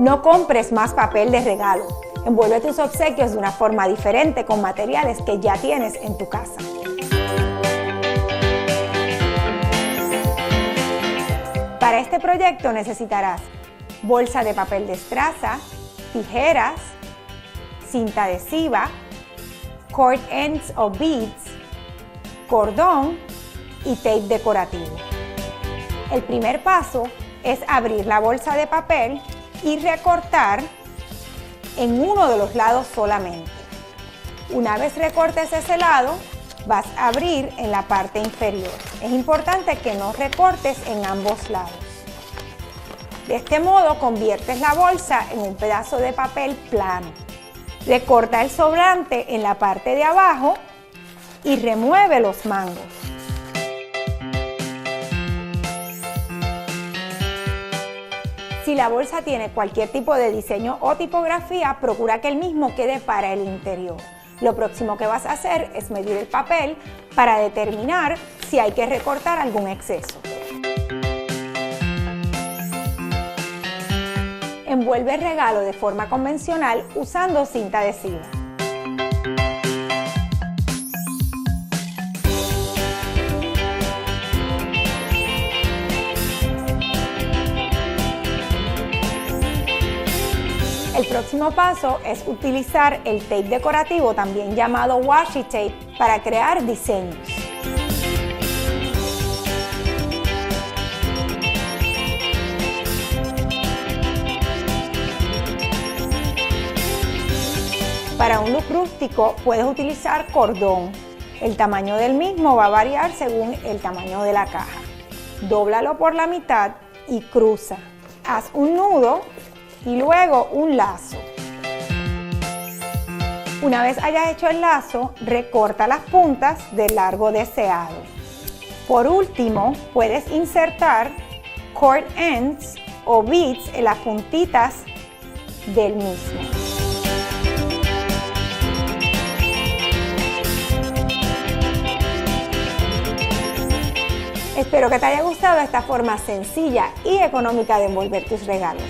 No compres más papel de regalo. Envuelve tus obsequios de una forma diferente con materiales que ya tienes en tu casa. Para este proyecto necesitarás bolsa de papel de estraza, tijeras, cinta adhesiva, cord ends o beads, cordón y tape decorativo. El primer paso es abrir la bolsa de papel y recortar en uno de los lados solamente. Una vez recortes ese lado, vas a abrir en la parte inferior. Es importante que no recortes en ambos lados. De este modo conviertes la bolsa en un pedazo de papel plano. Recorta el sobrante en la parte de abajo y remueve los mangos. Si la bolsa tiene cualquier tipo de diseño o tipografía, procura que el mismo quede para el interior. Lo próximo que vas a hacer es medir el papel para determinar si hay que recortar algún exceso. Envuelve el regalo de forma convencional usando cinta adhesiva. El próximo paso es utilizar el tape decorativo, también llamado washi tape, para crear diseños. Para un look rústico puedes utilizar cordón. El tamaño del mismo va a variar según el tamaño de la caja. Dóblalo por la mitad y cruza. Haz un nudo y luego un lazo. Una vez hayas hecho el lazo, recorta las puntas del largo deseado. Por último, puedes insertar cord ends o beads en las puntitas del mismo. Espero que te haya gustado esta forma sencilla y económica de envolver tus regalos.